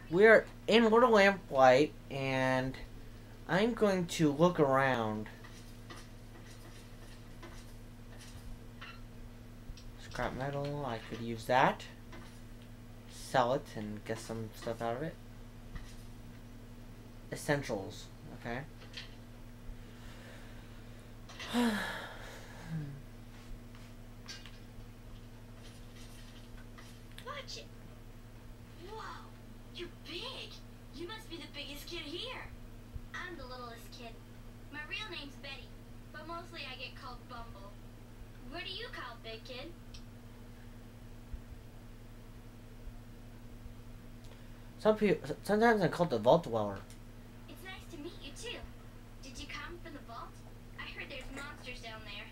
We're in Little Lamplight, and I'm going to look around. Scrap metal, I could use that. Sell it and get some stuff out of it. Essentials, okay. Watch it. Whoa, you're big. You must be the biggest kid here. I'm the littlest kid. My real name's Betty, but mostly I get called Bumble. What do you call big kid? Sometimes I'm called the Vault Dweller. It's nice to meet you too. Did you come from the vault? I heard there's monsters down there.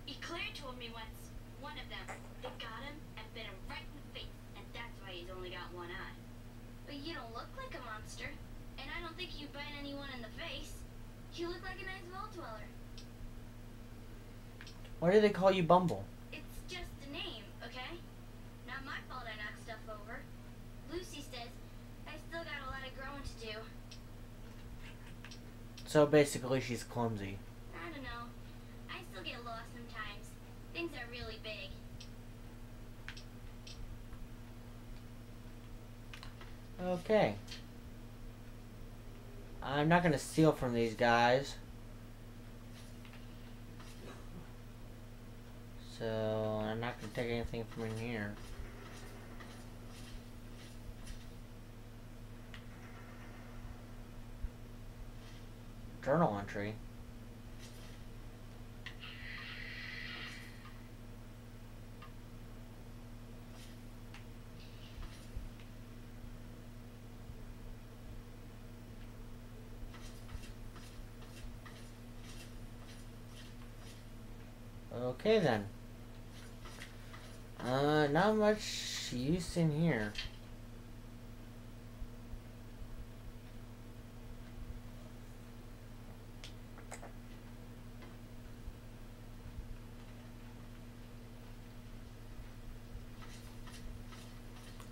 Eclair told me once. One of them. They got him and bit him right in the face, and that's why he's only got one eye. But you don't look like a monster, and I don't think you bite anyone in the face. You look like a nice vault dweller. Why do they call you Bumble? It's just a name, okay? Not my fault I knocked stuff over. Lucy says I still got a lot of growing to do. So basically she's clumsy. I don't know. I still get lost sometimes. Things are really big. Okay. I'm not gonna steal from these guys. So I'm not gonna take anything from in here. Journal entry. Okay then. Not much use in here.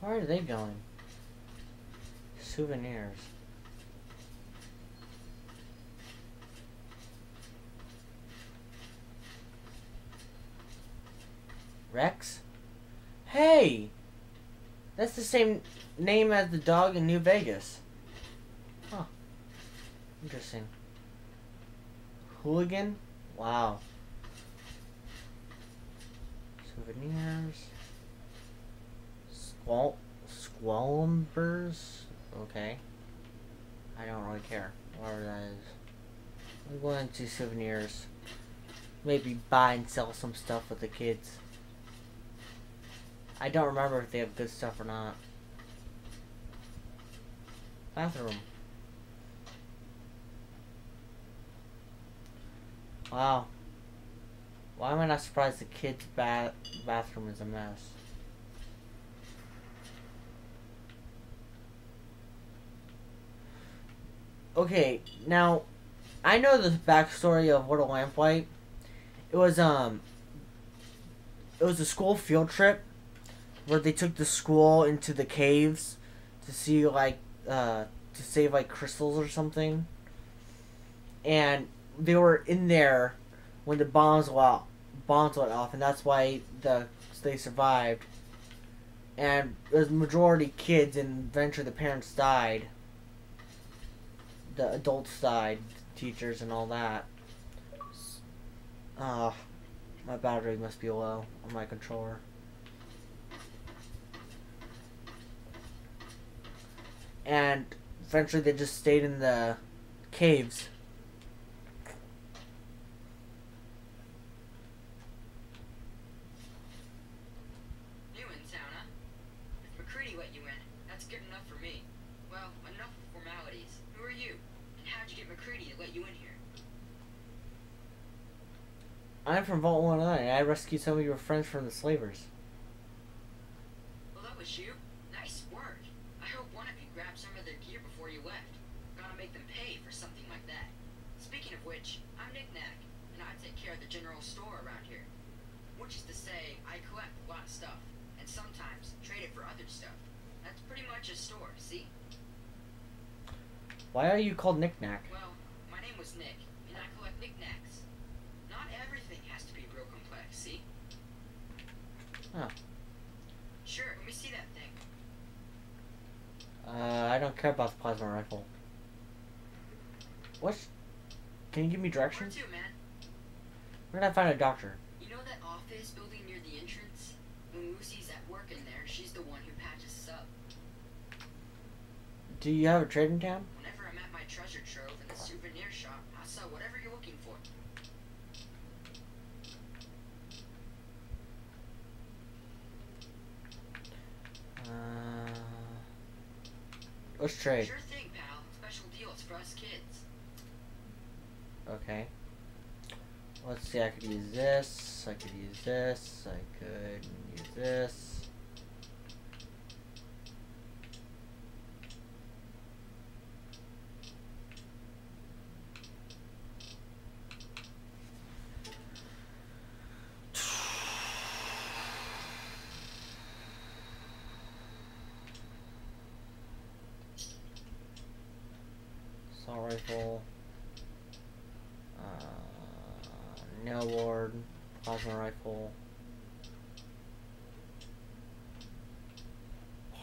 Where are they going? Souvenirs. Rex? Hey! That's the same name as the dog in New Vegas. Huh. Interesting. Hooligan? Wow. Souvenirs. Squalmbers? Okay. I don't really care. Whatever that is. I'm going to souvenirs. Maybe buy and sell some stuff with the kids. I don't remember if they have good stuff or not. Bathroom. Wow. Why am I not surprised the kids' bathroom is a mess? Okay, now I know the backstory of Little Lamplight. It was a school field trip where they took the school into the caves to see to save like crystals or something. And they were in there when the bombs went off, and that's why they survived. And it was majority kids, and eventually the parents died. The adults died, teachers and all that. My battery must be low on my controller. And eventually they just stayed in the caves. New in town, huh? If McCready let you in, that's good enough for me. Well, enough formalities. Who are you? And how'd you get McCready to let you in here? I'm from Vault 109. I rescued some of your friends from the slavers. Well, that was you? Nice work. I hope one of you grabbed some of their gear before you left. Gotta make them pay for something like that. Speaking of which, I'm Nick Nack, and I take care of the general store around here. Which is to say, I collect a lot of stuff, and sometimes trade it for other stuff. That's pretty much a store, see? Why are you called Knick-Knack? Well, my name was Nick, and I collect knickknacks. Not everything has to be real complex, see? Oh. Sure, let me see that thing. I don't care about the plasma rifle. What? Can you give me Where directions? to, man? Where did I find a doctor? You know that office building near the entrance? When Lucy's at work in there, she's the one who patches us up. Do you have a trading tab? Whenever I'm at my treasure trove in the souvenir shop, I'll sell whatever you're looking for. Let's trade. Sure thing, pal. Special deals for us kids. Okay. Let's see, I could use this, I could use this, I could use this. Assault rifle. Nail ward. Plasma rifle.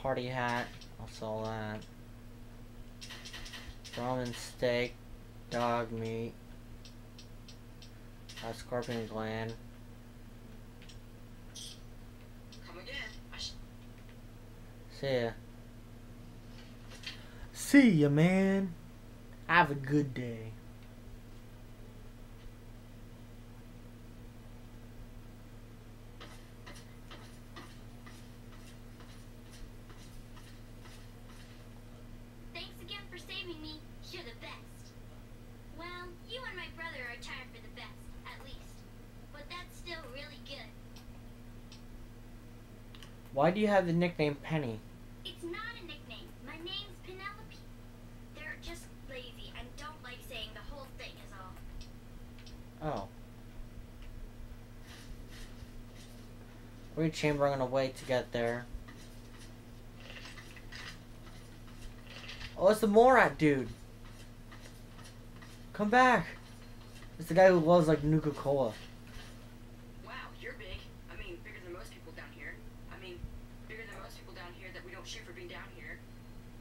Party hat. I'll sell that. Ramen steak. Dog meat. Scorpion gland. Come again. See ya. See ya, man. Have a good day. Thanks again for saving me. You're the best. Well, you and my brother are tied for the best, at least. But that's still really good. Why do you have the nickname Penny? It's not a nickname. My name's Penelope. They're just lazy and don't like saying the whole thing is all. Oh. Read chamber, I'm gonna wait to get there. Oh, it's the Morat dude. Come back. It's the guy who loves like Nuka-Cola. Wow, you're big. I mean, bigger than most people down here. I mean, bigger than most people down here that we don't shoot for being down here.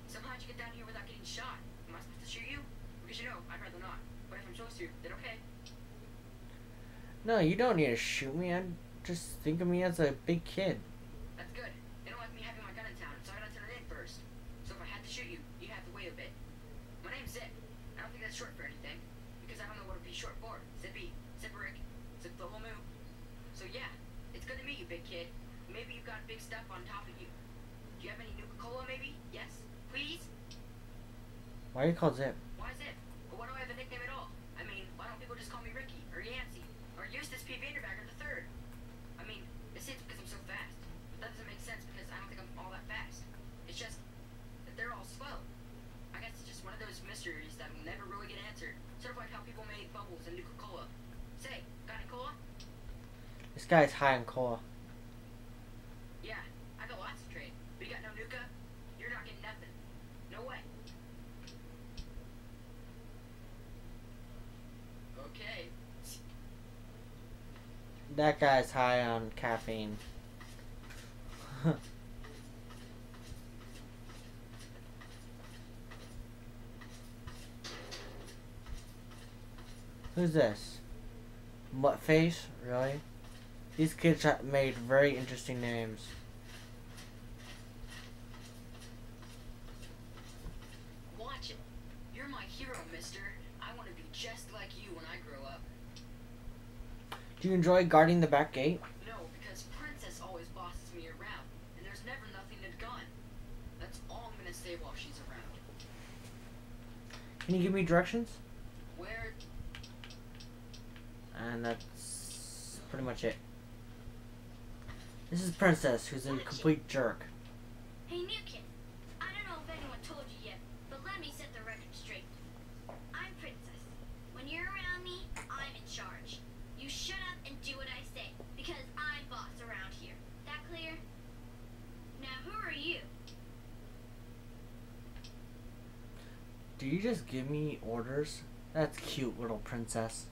Somehow you get down here without getting shot. Am I supposed to shoot you? Because you know, I'd rather not. But if I'm supposed to, then okay. No, you don't need to shoot me. I just think of me as a big kid. That's good. They don't like me having my gun in town, so I gotta turn it in first. So if I had to shoot you, you'd have to wait a bit. My name's Zip. I don't think that's short for anything, because I don't know what it'd be short for. Zippy, Zipperick, Zip the whole moo. So yeah, it's good to meet you, big kid. Maybe you've got big stuff on top of you. Do you have any Nuka-Cola, maybe? Yes? Please? Why are you called Zip? Why Zip? Or why do I have a nickname at all? I mean, why don't people just call me Ricky, or Yancey, or Eustace P. Vanderbacker III? I mean, it seems because I'm so fast. But that doesn't make sense because I don't think I'm all that fast. It's just that they're all slow. I guess it's just one of those mysteries that will never really get answered. Sort of like how people made bubbles in Nuka-Cola. Say, got any cola? This guy's high on cola. Yeah, I got lots to trade. But you got no Nuka? You're not getting nothing. No way. Okay. That guy's high on caffeine. Who's this? What face? Really? These kids made very interesting names. Watch it. You're my hero, mister. I want to be just like you when I grow up. Do you enjoy guarding the back gate? No, because Princess always bosses me around, and there's never nothing to gun. That's all I'm gonna say while she's around. Can you give me directions? Where? And that's pretty much it. This is Princess, who's a complete jerk. Hey, new kid. I don't know if anyone told you yet, but let me set the record straight. I'm Princess. When you're around me, I'm in charge. You shut up and do what I say, because I'm boss around here. That clear? Now, who are you? Do you just give me orders? That's cute, little princess.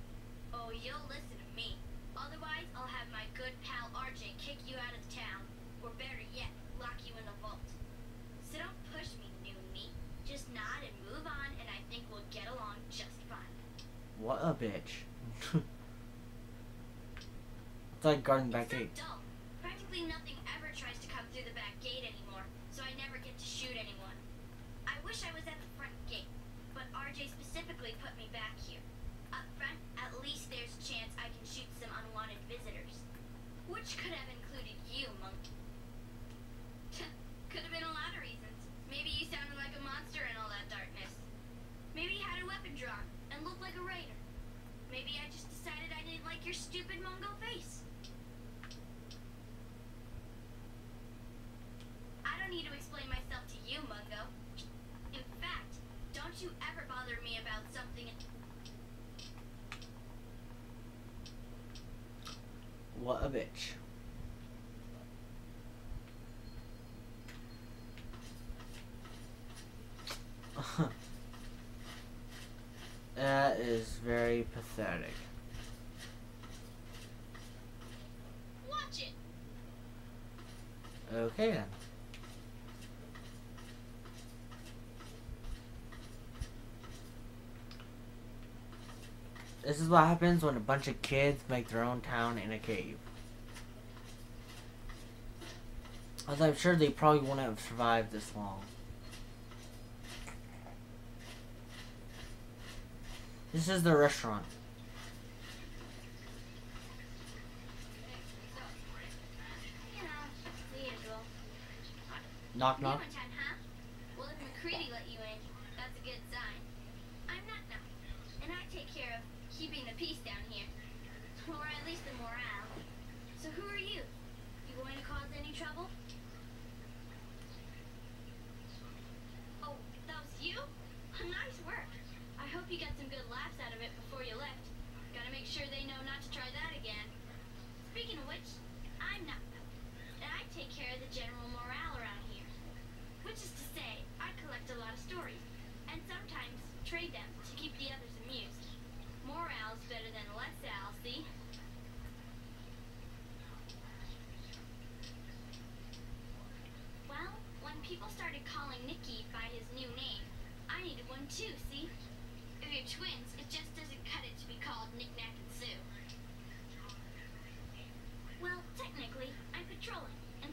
Oh, you'll listen to me. Otherwise, I'll have my good pal RJ kick you out of town. Or better yet, lock you in the vault. So don't push me, new me. Just nod and move on, and I think we'll get along just fine. What a bitch. It's like guarding the back It's so gate. dull. Practically nothing ever tries to come through the back gate anymore, so I never get to shoot anyone. I wish I was at the front gate, but RJ specifically put me back here. Up front, at least there's a chance I can shoot some unwanted visitors. Which could have included you, monkey. Could have been a lot of reasons. Maybe you sounded like a monster in all that darkness. Maybe you had a weapon drawn and looked like a raider. Maybe I just decided I didn't like your stupid Mungo face. I don't need to explain myself to you, Mungo. In fact, don't you ever bother me about something. What a bitch. That is very pathetic. Watch it. Okay then. This is what happens when a bunch of kids make their own town in a cave. As I'm sure they probably wouldn't have survived this long. This is the restaurant. You know, the usual. Knock knock. New in town, huh? Well, if McCready let you in, that's a good sign. I'm not now, and I take care of keeping the peace down here. Or at least the morale. So who are you? You going to cause any trouble? Oh, that was you? Nice work. I hope you got some good laughs out of it before you left. Gotta make sure they know not to try that again. Speaking of which, I'm not though, and I take care of the general morale around here. Which is to say, I collect a lot of stories, and sometimes trade them to keep the others amused. Morale's better than less Al, see? Well, when people started calling Nicky by his new name, I needed one too, see? If you're twins, it just doesn't cut it to be called Nick, Nack, and Sue. Well, technically, I'm patrolling, and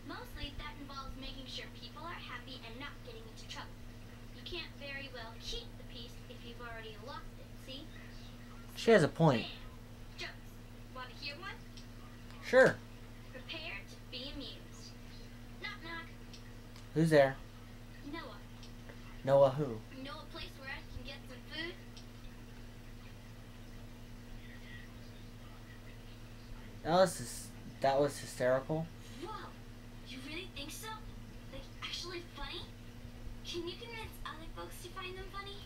mostly that involves making sure people are happy and not getting into trouble. You can't very well keep the peace if you've already lost it, see? She has a point. Bam. Jokes. Want to hear one? Sure. Prepare to be amused. Knock, knock. Who's there? Noah. Noah who? Know a place where I can get some food? That was hysterical. Whoa. You really think so? Like, actually funny? Can you convince other folks to find them funny?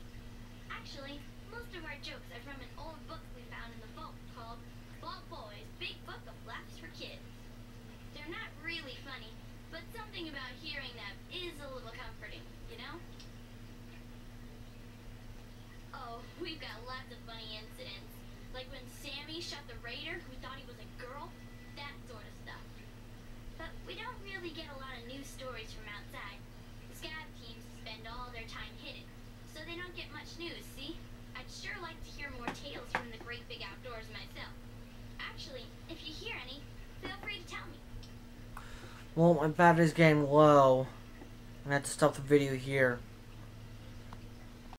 Actually, most of our jokes are from an old book we found in the vault called Vault Boy's Big Book of Laughs for Kids. They're not really funny, but something about hearing them is a little comforting, you know? Oh, we've got lots of funny incidents. Like when Sammy shot the raider who thought he was a girl, that sort of stuff. But we don't really get a lot of news stories from outside. The scav teams spend all their time hidden, so they don't get much news, see? I'd sure like to hear more tales from the great big outdoors myself. Actually, if you hear any, feel free to tell me. Well, my battery's getting low. I'm gonna have to stop the video here.